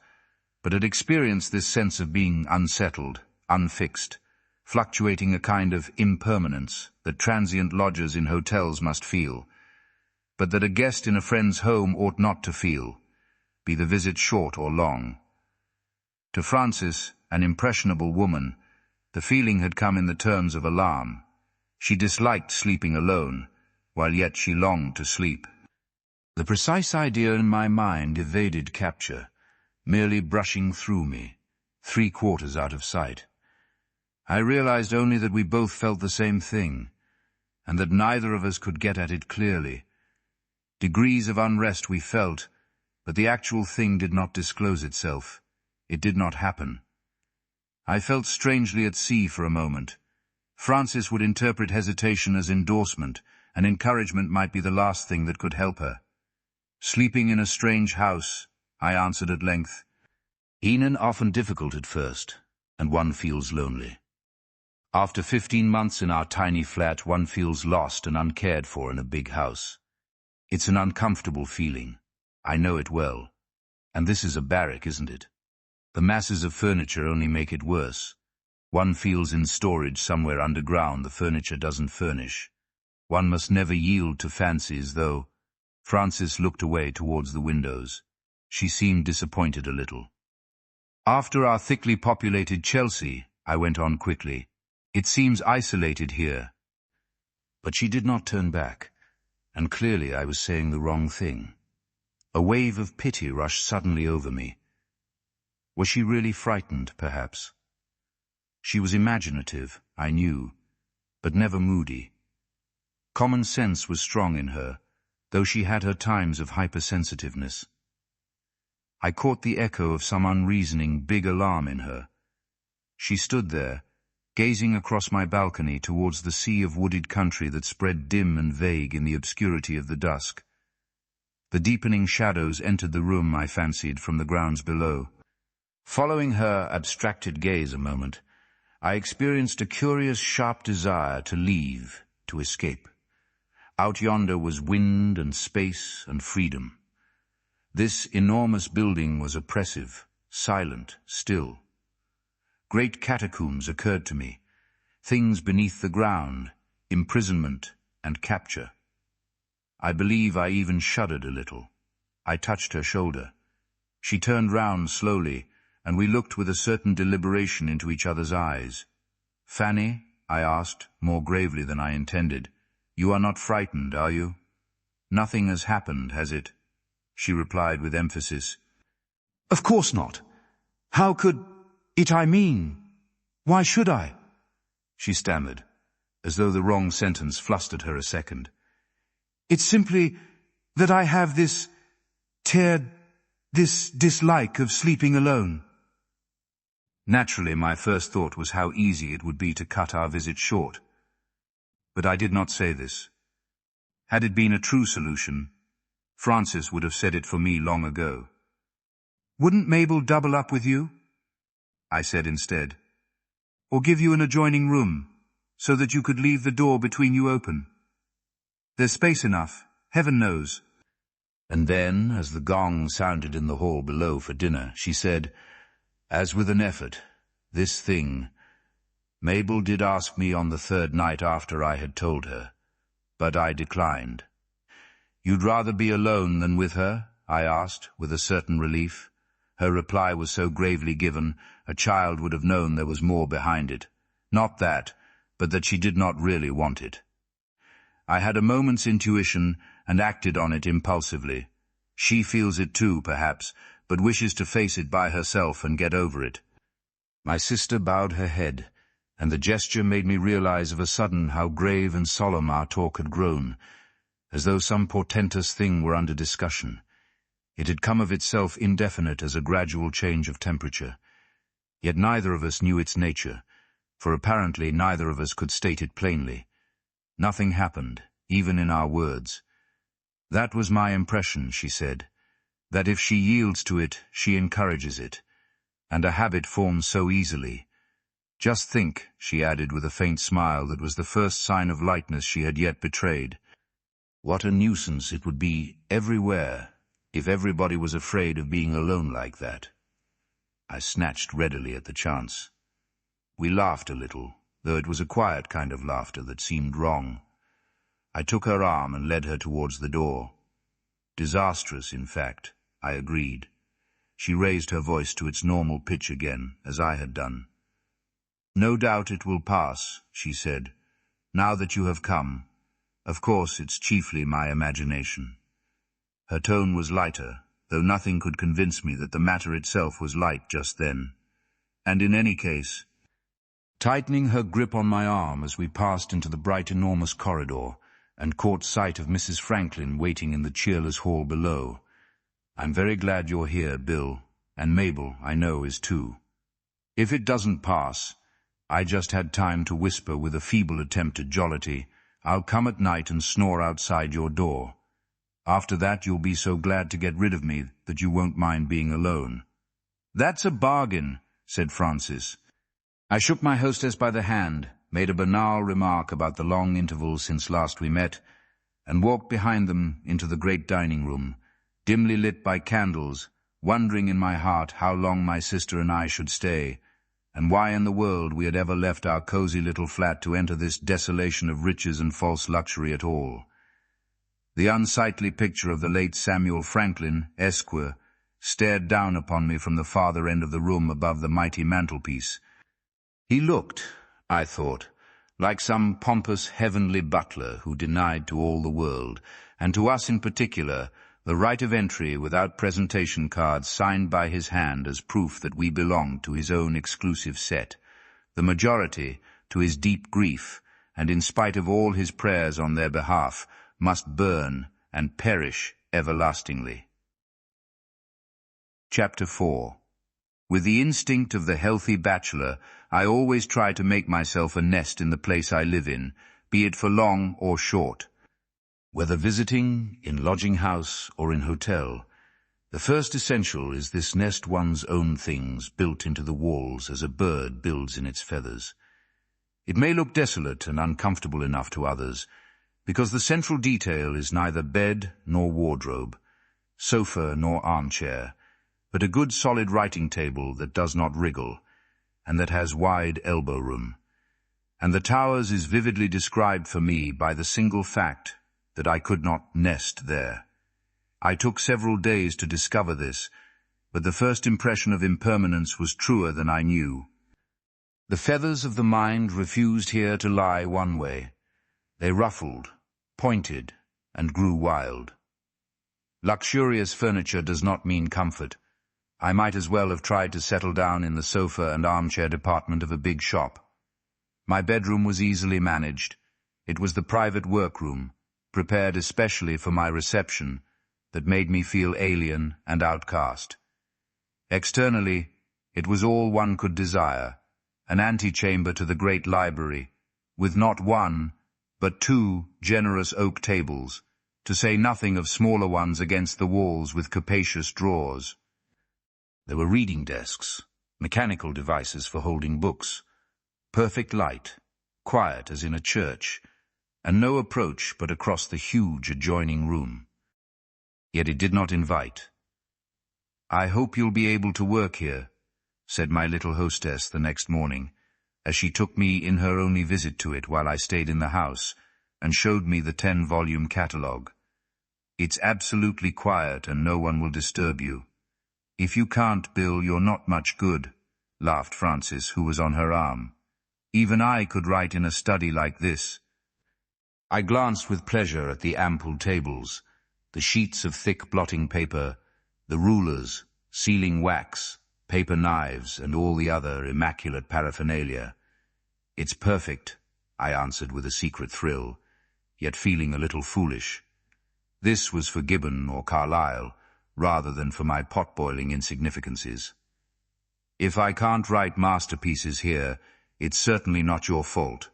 but had experienced this sense of being unsettled, unfixed, fluctuating a kind of impermanence that transient lodgers in hotels must feel, but that a guest in a friend's home ought not to feel, be the visit short or long. To Francis, an impressionable woman, the feeling had come in the terms of alarm. She disliked sleeping alone, while yet she longed to sleep. The precise idea in my mind evaded capture, merely brushing through me, 3/4 out of sight. I realized only that we both felt the same thing, and that neither of us could get at it clearly. Degrees of unrest we felt, but the actual thing did not disclose itself. It did not happen. I felt strangely at sea for a moment. Francis would interpret hesitation as endorsement, and encouragement might be the last thing that could help her. "Sleeping in a strange house," I answered at length. "Enan often difficult at first, and one feels lonely. After 15 months in our tiny flat, one feels lost and uncared for in a big house. It's an uncomfortable feeling. I know it well. And this is a barrack, isn't it? The masses of furniture only make it worse. One feels in storage somewhere underground the furniture doesn't furnish. One must never yield to fancies, though. Frances looked away towards the windows. She seemed disappointed a little. After our thickly populated Chelsea, I went on quickly, it seems isolated here. But she did not turn back, and clearly I was saying the wrong thing. A wave of pity rushed suddenly over me. Was she really frightened, perhaps? She was imaginative, I knew, but never moody. Common sense was strong in her, though she had her times of hypersensitiveness. I caught the echo of some unreasoning big alarm in her. She stood there, gazing across my balcony towards the sea of wooded country that spread dim and vague in the obscurity of the dusk. The deepening shadows entered the room, I fancied, from the grounds below. Following her abstracted gaze a moment, I experienced a curious, sharp desire to leave, to escape. Out yonder was wind and space and freedom. This enormous building was oppressive, silent, still. Great catacombs occurred to me, things beneath the ground, imprisonment and capture. I believe I even shuddered a little. I touched her shoulder. She turned round slowly, and we looked with a certain deliberation into each other's eyes. "Fanny," I asked, more gravely than I intended, "you are not frightened, are you? Nothing has happened, has it?" She replied with emphasis, "Of course not. How could it, I mean? Why should I?" She stammered, as though the wrong sentence flustered her a second. "It's simply that I have this dislike of sleeping alone." Naturally, my first thought was how easy it would be to cut our visit short. But I did not say this. Had it been a true solution, Frances would have said it for me long ago. "Wouldn't Mabel double up with you?" I said instead. "Or give you an adjoining room, so that you could leave the door between you open? There's space enough, heaven knows." And then, as the gong sounded in the hall below for dinner, she said, as with an effort, "This thing, Mabel did ask me on the third night after I had told her, but I declined." "You'd rather be alone than with her?" I asked, with a certain relief. Her reply was so gravely given, a child would have known there was more behind it. Not that, but that she did not really want it. I had a moment's intuition and acted on it impulsively. She feels it too, perhaps, but wishes to face it by herself and get over it. My sister bowed her head, and the gesture made me realize of a sudden how grave and solemn our talk had grown, as though some portentous thing were under discussion. It had come of itself indefinite as a gradual change of temperature. Yet neither of us knew its nature, for apparently neither of us could state it plainly. Nothing happened, even in our words. "That was my impression," she said, "that if she yields to it, she encourages it. And a habit forms so easily. Just think," she added with a faint smile that was the first sign of lightness she had yet betrayed, "what a nuisance it would be everywhere if everybody was afraid of being alone like that." I snatched readily at the chance. We laughed a little, though it was a quiet kind of laughter that seemed wrong. I took her arm and led her towards the door. "Disastrous, in fact," I agreed. She raised her voice to its normal pitch again, as I had done. "No doubt it will pass," she said, "now that you have come. Of course, it's chiefly my imagination." Her tone was lighter, though nothing could convince me that the matter itself was light just then. And in any case, tightening her grip on my arm as we passed into the bright, enormous corridor, and caught sight of Mrs. Franklyn waiting in the cheerless hall below, "I'm very glad you're here, Bill, and Mabel, I know, is too. If it doesn't pass," I just had time to whisper with a feeble attempt at jollity, "I'll come at night and snore outside your door. After that you'll be so glad to get rid of me that you won't mind being alone." "That's a bargain," said Frances. I shook my hostess by the hand, made a banal remark about the long interval since last we met, and walked behind them into the great dining room, dimly lit by candles, wondering in my heart how long my sister and I should stay, and why in the world we had ever left our cozy little flat to enter this desolation of riches and false luxury at all. The unsightly picture of the late Samuel Franklyn, Esquire, stared down upon me from the farther end of the room above the mighty mantelpiece. He looked, I thought, like some pompous heavenly butler who denied to all the world, and to us in particular, the right of entry without presentation cards signed by his hand as proof that we belonged to his own exclusive set, the majority, to his deep grief, and in spite of all his prayers on their behalf, must burn and perish everlastingly. Chapter 4. With the instinct of the healthy bachelor, I always try to make myself a nest in the place I live in, be it for long or short. Whether visiting, in lodging house, or in hotel, the first essential is this nest one's own things built into the walls as a bird builds in its feathers. It may look desolate and uncomfortable enough to others, because the central detail is neither bed nor wardrobe, sofa nor armchair, but a good solid writing table that does not wriggle, and that has wide elbow room. And the Towers is vividly described for me by the single fact that I could not nest there. I took several days to discover this, but the first impression of impermanence was truer than I knew. The feathers of the mind refused here to lie one way. They ruffled, pointed, and grew wild. Luxurious furniture does not mean comfort. I might as well have tried to settle down in the sofa and armchair department of a big shop. My bedroom was easily managed. It was the private workroom, prepared especially for my reception, that made me feel alien and outcast. Externally, it was all one could desire, an antechamber to the great library, with not one, but two generous oak tables, to say nothing of smaller ones against the walls with capacious drawers. There were reading desks, mechanical devices for holding books, perfect light, quiet as in a church, and no approach but across the huge adjoining room. Yet it did not invite. "I hope you'll be able to work here," said my little hostess the next morning, as she took me in her only visit to it while I stayed in the house, and showed me the 10-volume catalogue. "It's absolutely quiet and no one will disturb you. If you can't, Bill, you're not much good," laughed Frances, who was on her arm. "Even I could write in a study like this." I glanced with pleasure at the ample tables, the sheets of thick blotting paper, the rulers, sealing wax, paper knives, and all the other immaculate paraphernalia. "It's perfect," I answered with a secret thrill, yet feeling a little foolish. This was for Gibbon or Carlyle, rather than for my pot-boiling insignificances. "If I can't write masterpieces here, it's certainly not your fault."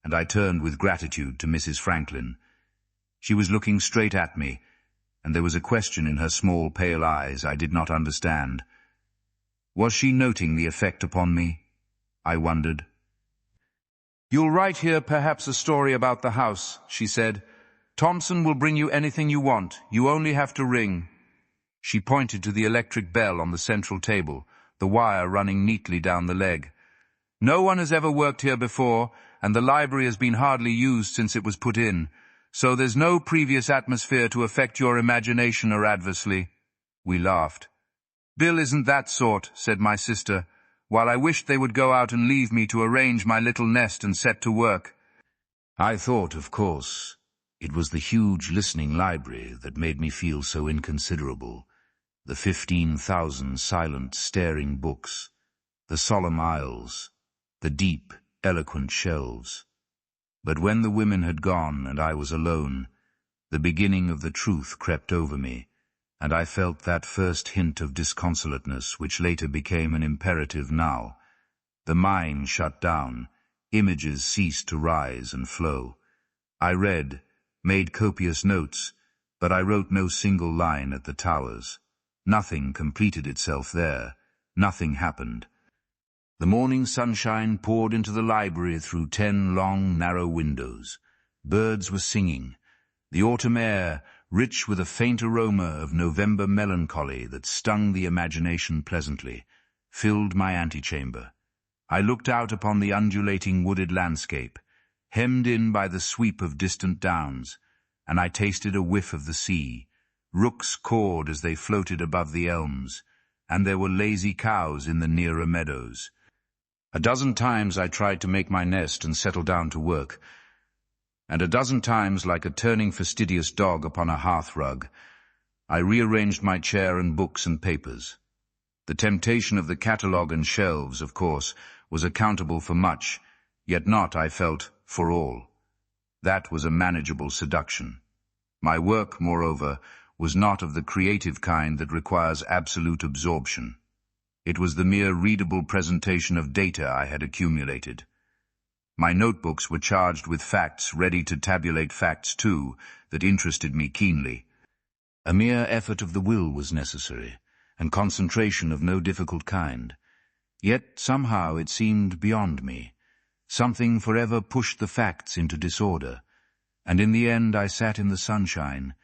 And I turned with gratitude to Mrs. Franklyn. She was looking straight at me, and there was a question in her small pale eyes I did not understand. Was she noting the effect upon me? I wondered. "You'll write here perhaps a story about the house," she said. "Thompson will bring you anything you want. You only have to ring." She pointed to the electric bell on the central table, the wire running neatly down the leg. "No one has ever worked here before, and the library has been hardly used since it was put in, so there's no previous atmosphere to affect your imagination or adversely." We laughed. "Bill isn't that sort," said my sister, while I wished they would go out and leave me to arrange my little nest and set to work. I thought, of course, it was the huge listening library that made me feel so inconsiderable, the 15,000 silent, staring books, the solemn aisles, the deep, eloquent shelves. But when the women had gone and I was alone, the beginning of the truth crept over me, and I felt that first hint of disconsolateness which later became an imperative now. The mind shut down, images ceased to rise and flow. I read, made copious notes, but I wrote no single line at the Towers. Nothing completed itself there. Nothing happened. The morning sunshine poured into the library through 10 long, narrow windows. Birds were singing. The autumn air, rich with a faint aroma of November melancholy that stung the imagination pleasantly, filled my antechamber. I looked out upon the undulating wooded landscape, hemmed in by the sweep of distant downs, and I tasted a whiff of the sea. Rooks cawed as they floated above the elms, and there were lazy cows in the nearer meadows. A dozen times I tried to make my nest and settle down to work, and a dozen times, like a turning fastidious dog upon a hearth-rug, I rearranged my chair and books and papers. The temptation of the catalogue and shelves, of course, was accountable for much, yet not, I felt, for all. That was a manageable seduction. My work, moreover, was not of the creative kind that requires absolute absorption. It was the mere readable presentation of data I had accumulated. My notebooks were charged with facts, ready to tabulate facts too, that interested me keenly. A mere effort of the will was necessary, and concentration of no difficult kind. Yet somehow it seemed beyond me. Something forever pushed the facts into disorder, and in the end I sat in the sunshine,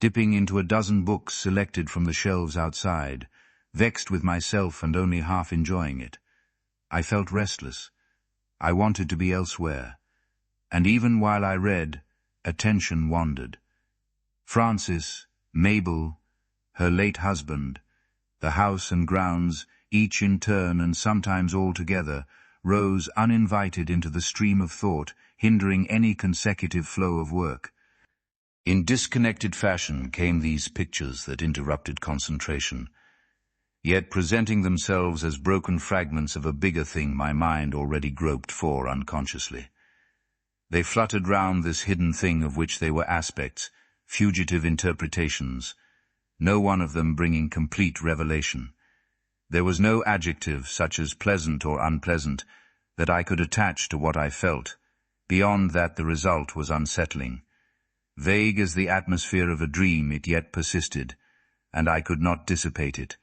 dipping into a dozen books selected from the shelves outside, vexed with myself and only half enjoying it. I felt restless. I wanted to be elsewhere, and even while I read, attention wandered. Francis, Mabel, her late husband, the house and grounds, each in turn and sometimes all together, rose uninvited into the stream of thought, hindering any consecutive flow of work. In disconnected fashion came these pictures that interrupted concentration, yet presenting themselves as broken fragments of a bigger thing my mind already groped for unconsciously. They fluttered round this hidden thing of which they were aspects, fugitive interpretations, no one of them bringing complete revelation. There was no adjective, such as pleasant or unpleasant, that I could attach to what I felt. Beyond that, the result was unsettling. Vague as the atmosphere of a dream, it yet persisted, and I could not dissipate it.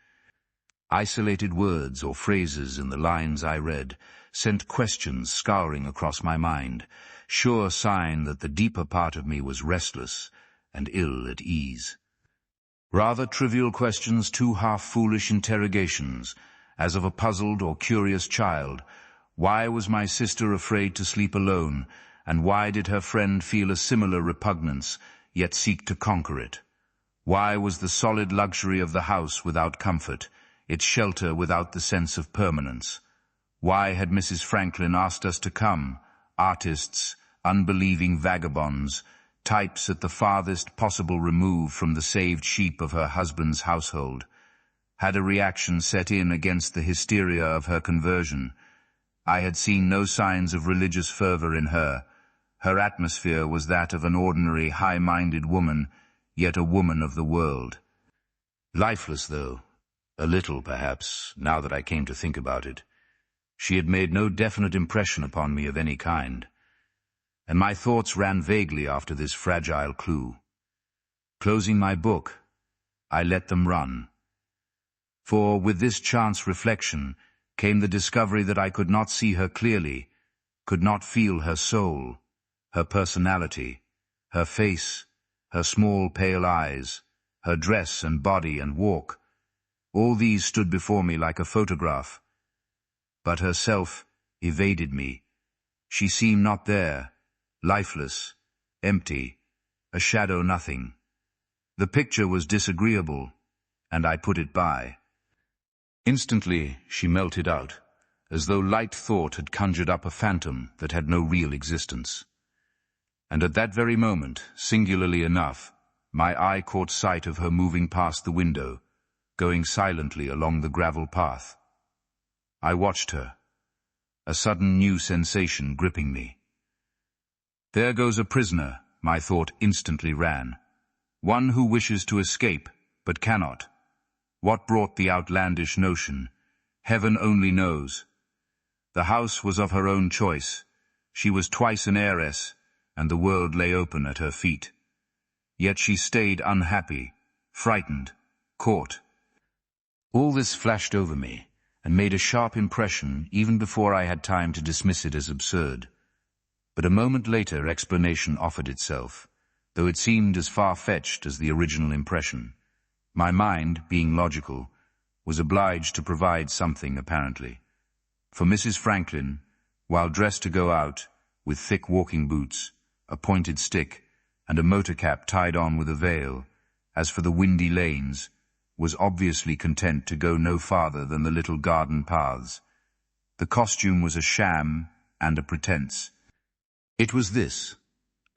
Isolated words or phrases in the lines I read sent questions scouring across my mind, sure sign that the deeper part of me was restless and ill at ease. Rather trivial questions, too half-foolish interrogations, as of a puzzled or curious child. Why was my sister afraid to sleep alone, and why did her friend feel a similar repugnance, yet seek to conquer it? Why was the solid luxury of the house without comfort, its shelter without the sense of permanence? Why had Mrs. Franklyn asked us to come, artists, unbelieving vagabonds, types at the farthest possible remove from the saved sheep of her husband's household? Had a reaction set in against the hysteria of her conversion? I had seen no signs of religious fervor in her. Her atmosphere was that of an ordinary, high-minded woman, yet a woman of the world. Lifeless, though, a little, perhaps, now that I came to think about it. She had made no definite impression upon me of any kind, and my thoughts ran vaguely after this fragile clue. Closing my book, I let them run. For with this chance reflection came the discovery that I could not see her clearly, could not feel her soul, her personality, her face, her small pale eyes, her dress and body and walk. All these stood before me like a photograph. But herself evaded me. She seemed not there, lifeless, empty, a shadow nothing. The picture was disagreeable, and I put it by. Instantly she melted out, as though light thought had conjured up a phantom that had no real existence. And at that very moment, singularly enough, my eye caught sight of her moving past the window, going silently along the gravel path. I watched her, a sudden new sensation gripping me. There goes a prisoner, my thought instantly ran. One who wishes to escape, but cannot. What brought the outlandish notion? Heaven only knows. The house was of her own choice. She was twice an heiress, and the world lay open at her feet. Yet she stayed unhappy, frightened, caught. All this flashed over me, and made a sharp impression even before I had time to dismiss it as absurd. But a moment later explanation offered itself, though it seemed as far-fetched as the original impression. My mind, being logical, was obliged to provide something apparently. For Mrs. Franklyn, while dressed to go out, with thick walking boots, a pointed stick, and a motor cap tied on with a veil, as for the windy lanes, was obviously content to go no farther than the little garden paths. The costume was a sham and a pretense. It was this,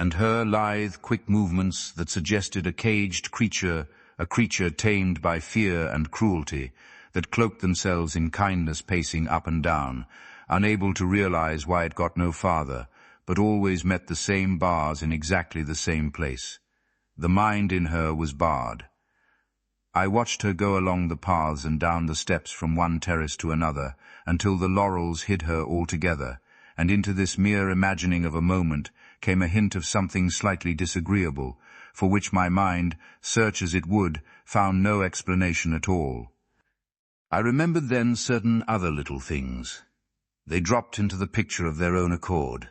and her lithe, quick movements that suggested a caged creature, a creature tamed by fear and cruelty, that cloaked themselves in kindness pacing up and down, unable to realize why it got no farther, but always met the same bars in exactly the same place. The mind in her was barred. I watched her go along the paths and down the steps from one terrace to another, until the laurels hid her altogether, and into this mere imagining of a moment came a hint of something slightly disagreeable, for which my mind, search as it would, found no explanation at all. I remembered then certain other little things. They dropped into the picture of their own accord.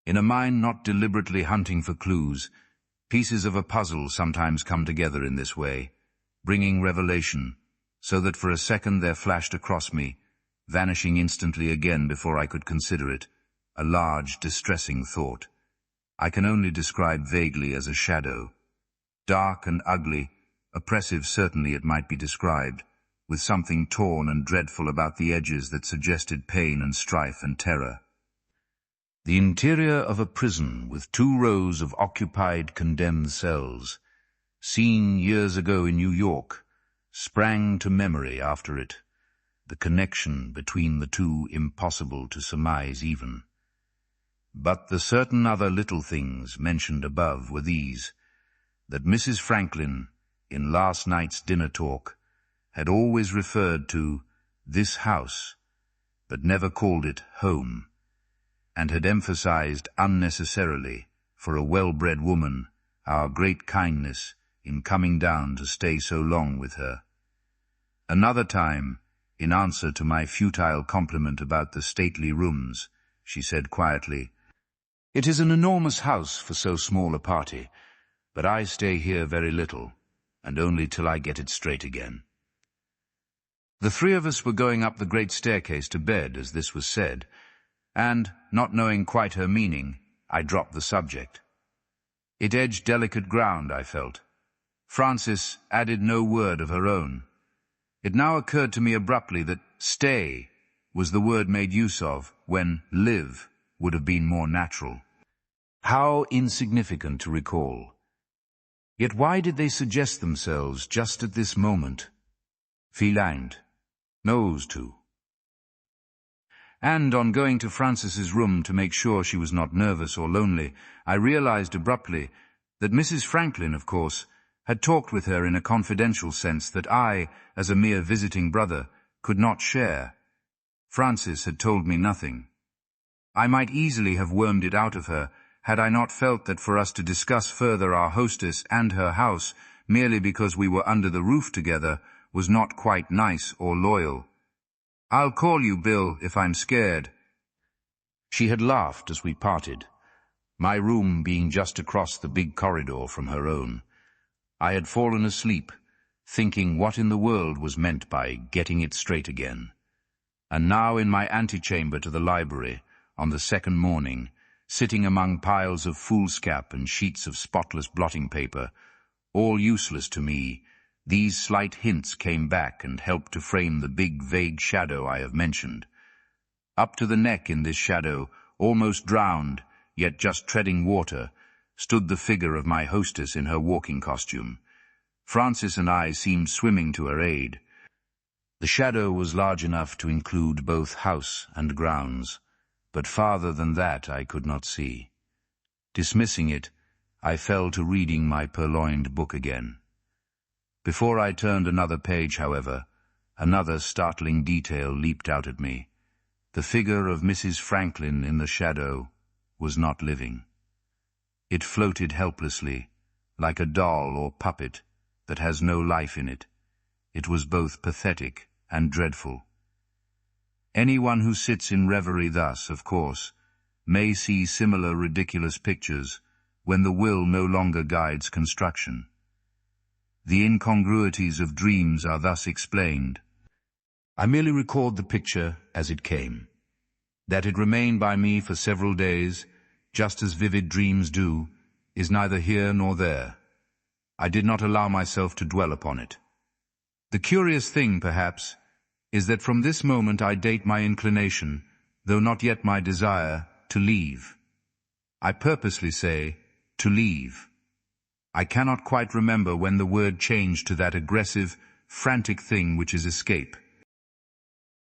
In a mind not deliberately hunting for clues, pieces of a puzzle sometimes come together in this way, bringing revelation, so that for a second there flashed across me, vanishing instantly again before I could consider it, a large, distressing thought. I can only describe vaguely as a shadow. Dark and ugly, oppressive certainly it might be described, with something torn and dreadful about the edges that suggested pain and strife and terror. The interior of a prison with 2 rows of occupied condemned cells, seen years ago in New York, sprang to memory after it, the connection between the two impossible to surmise even. But the certain other little things mentioned above were these, that Mrs. Franklyn, in last night's dinner talk, had always referred to this house, but never called it home, and had emphasized unnecessarily, for a well-bred woman, our great kindness in coming down to stay so long with her. Another time, in answer to my futile compliment about the stately rooms, she said quietly, "It is an enormous house for so small a party, but I stay here very little, and only till I get it straight again." The 3 of us were going up the great staircase to bed as this was said, and, not knowing quite her meaning, I dropped the subject. It edged delicate ground, I felt. Frances added no word of her own. It now occurred to me abruptly that stay was the word made use of when live would have been more natural. How insignificant to recall. Yet why did they suggest themselves just at this moment? Vielleicht. Knows to. And on going to Frances's room to make sure she was not nervous or lonely, I realized abruptly that Mrs. Franklyn, of course, had talked with her in a confidential sense that I, as a mere visiting brother, could not share. Frances had told me nothing. I might easily have wormed it out of her, had I not felt that for us to discuss further our hostess and her house, merely because we were under the roof together, was not quite nice or loyal. "I'll call you, Bill, if I'm scared." She had laughed as we parted, my room being just across the big corridor from her own. I had fallen asleep, thinking what in the world was meant by getting it straight again. And now in my antechamber to the library, on the second morning, sitting among piles of foolscap and sheets of spotless blotting paper, all useless to me, these slight hints came back and helped to frame the big, vague shadow I have mentioned. Up to the neck in this shadow, almost drowned, yet just treading water, stood the figure of my hostess in her walking costume. Frances and I seemed swimming to her aid. The shadow was large enough to include both house and grounds, but farther than that I could not see. Dismissing it, I fell to reading my purloined book again. Before I turned another page, however, another startling detail leaped out at me. The figure of Mrs. Franklyn in the shadow was not living. It floated helplessly, like a doll or puppet that has no life in it. It was both pathetic and dreadful. Anyone who sits in reverie thus, of course, may see similar ridiculous pictures when the will no longer guides construction. The incongruities of dreams are thus explained. I merely record the picture as it came. That it remained by me for several days, just as vivid dreams do, is neither here nor there. I did not allow myself to dwell upon it. The curious thing, perhaps, is that from this moment I date my inclination, though not yet my desire, to leave. I purposely say, to leave. I cannot quite remember when the word changed to that aggressive, frantic thing which is escape.